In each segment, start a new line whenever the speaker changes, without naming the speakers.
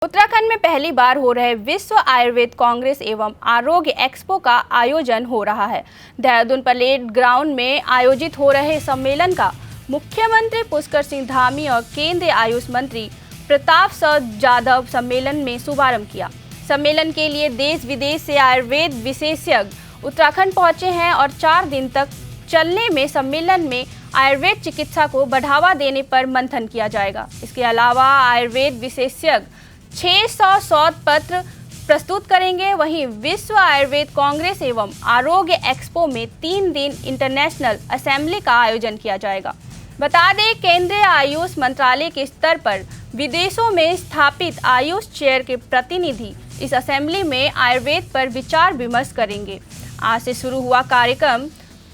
उत्तराखंड में पहली बार हो रहे विश्व आयुर्वेद कांग्रेस एवं आरोग्य एक्सपो का आयोजन हो रहा है। देहरादून परेड ग्राउंड में आयोजित हो रहे सम्मेलन का मुख्यमंत्री पुष्कर सिंह धामी और केंद्रीय आयुष मंत्री प्रताप सिंह जाधव सम्मेलन में शुभारंभ किया। सम्मेलन के लिए देश विदेश से आयुर्वेद विशेषज्ञ उत्तराखंड पहुंचे हैं और 4 दिन तक चलने में सम्मेलन में आयुर्वेद चिकित्सा को बढ़ावा देने पर मंथन किया जाएगा। इसके अलावा आयुर्वेद विशेषज्ञ 600 शोध पत्र प्रस्तुत करेंगे। वहीं विश्व आयुर्वेद कांग्रेस एवं आरोग्य एक्सपो में 3 दिन इंटरनेशनल असेंबली का आयोजन किया जाएगा। बता दें, केंद्रीय आयुष मंत्रालय के स्तर पर विदेशों में स्थापित आयुष चेयर के प्रतिनिधि इस असेंबली में आयुर्वेद पर विचार विमर्श करेंगे। आज से शुरू हुआ कार्यक्रम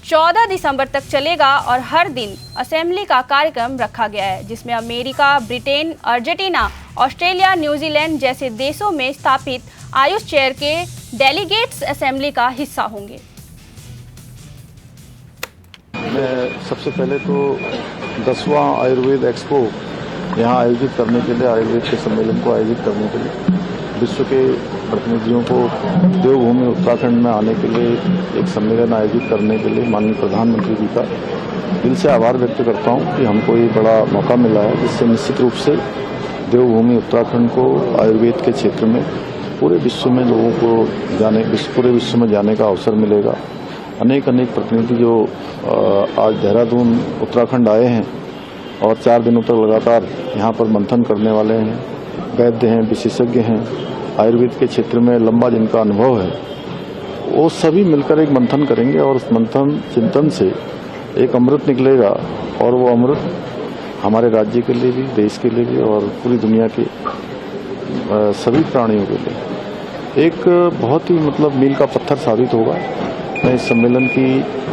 14 दिसंबर तक चलेगा और हर दिन असेंबली का कार्यक्रम रखा गया है, जिसमें America, Britain, Argentina, Australia, New Zealand जैसे देशों में स्थापित आयुष चेयर के डेलीगेट्स असेंबली का हिस्सा होंगे।
मैं सबसे पहले तो 10वां आयुर्वेद एक्सपो यहाँ आयोजित करने के लिए, आयुर्वेद के सम्मेलन को आयोजित करने के लिए विश्व के प्रतिनिधियों को देवभूमि उत्तराखंड में आने के लिए एक सम्मेलन आयोजित करने के लिए माननीय प्रधानमंत्री जी का दिल से आभार व्यक्त करता हूँ कि हमको ये बड़ा मौका मिला है, जिससे निश्चित रूप से देवभूमि उत्तराखंड को आयुर्वेद के क्षेत्र में पूरे विश्व में लोगों को पूरे विश्व में जाने का अवसर मिलेगा। अनेक प्रतिनिधि जो आज देहरादून उत्तराखंड आए हैं और 4 दिनों तक लगातार यहाँ पर मंथन करने वाले हैं, वैद्य हैं, विशेषज्ञ हैं, आयुर्वेद के क्षेत्र में लंबा जिनका अनुभव है, वो सभी मिलकर एक मंथन करेंगे और उस मंथन चिंतन से एक अमृत निकलेगा और वो अमृत हमारे राज्य के लिए भी, देश के लिए भी और पूरी दुनिया के सभी प्राणियों के लिए एक बहुत ही मील का पत्थर साबित होगा। मैं इस सम्मेलन की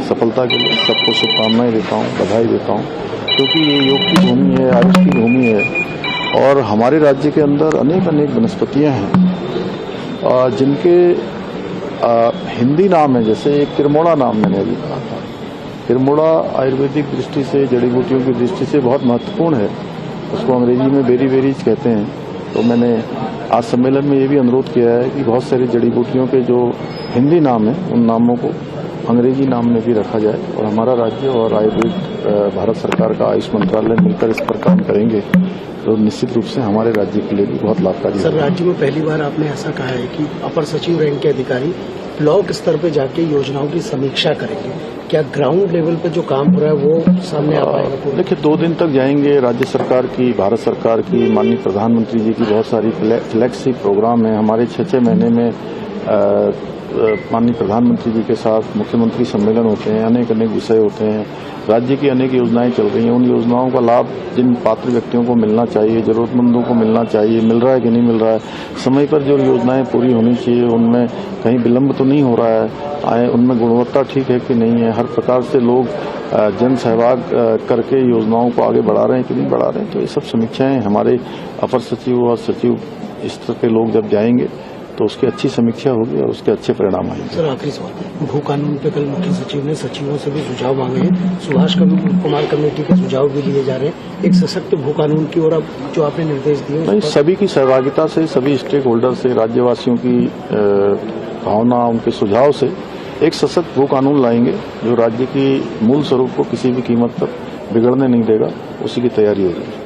सफलता के लिए सबको शुभकामनाएं देता हूँ, बधाई देता हूँ, क्योंकि ये योग की भूमि है, आयुष की भूमि है और हमारे राज्य के अंदर अनेक वनस्पतियाँ हैं जिनके हिंदी नाम है, जैसे एक किरमोड़ा नाम मैंने अभी कहा था। किरमोड़ा आयुर्वेदिक दृष्टि से, जड़ी बूटियों की दृष्टि से बहुत महत्वपूर्ण है, उसको अंग्रेजी में बेरीज कहते हैं। तो मैंने आज सम्मेलन में ये भी अनुरोध किया है कि बहुत सारी जड़ी बूटियों के जो हिंदी नाम हैं उन नामों को अंग्रेजी नाम में भी रखा जाए और हमारा राज्य और आयुर्वेद भारत सरकार का आयुष मंत्रालय मिलकर इस पर काम करेंगे तो निश्चित रूप से हमारे राज्य के लिए भी बहुत लाभकारी
है। सर, राज्य में पहली बार आपने ऐसा कहा है कि अपर सचिव रैंक के अधिकारी ब्लॉक स्तर पर जाके योजनाओं की समीक्षा करेंगे। क्या ग्राउंड लेवल पे जो काम हो रहा है वो सामने आ पाएगा?
देखिए, 2 दिन तक जाएंगे। राज्य सरकार की, भारत सरकार की, माननीय प्रधानमंत्री जी की बहुत सारी फ्लैगशिप प्रोग्राम है। हमारे 6 महीने में माननीय प्रधानमंत्री जी के साथ मुख्यमंत्री सम्मेलन होते हैं, अनेक विषय होते हैं, राज्य की अनेक योजनाएं चल रही हैं। उन योजनाओं का लाभ जिन पात्र व्यक्तियों को मिलना चाहिए, जरूरतमंदों को मिलना चाहिए, मिल रहा है कि नहीं मिल रहा है, समय पर जो योजनाएं पूरी होनी चाहिए उनमें कहीं विलंब तो नहीं हो रहा है, उनमें गुणवत्ता ठीक है कि नहीं है, हर प्रकार से लोग जन सहभाग करके योजनाओं को आगे बढ़ा रहे हैं कि नहीं बढ़ा रहे हैं। तो ये सब समीक्षाएं हमारे अपर सचिव और सचिव स्तर के लोग जब जाएंगे तो उसकी अच्छी समीक्षा होगी और उसके अच्छे परिणाम आएंगे।
सर, आखिरी सवाल, भू कानून पे कल मुख्य सचिव ने सचिवों से भी सुझाव मांगे हैं। सुभाष कुमार कमेटी के सुझाव भी लिए जा रहे हैं एक सशक्त भू कानून की ओर, अब जो आपने निर्देश दिए
नहीं, सभी की सहभागिता से, सभी स्टेक होल्डर से, राज्यवासियों की भावना, उनके सुझाव से एक सशक्त भू कानून लाएंगे जो राज्य की मूल स्वरूप को किसी भी कीमत पर बिगड़ने नहीं देगा। उसी की तैयारी होगी।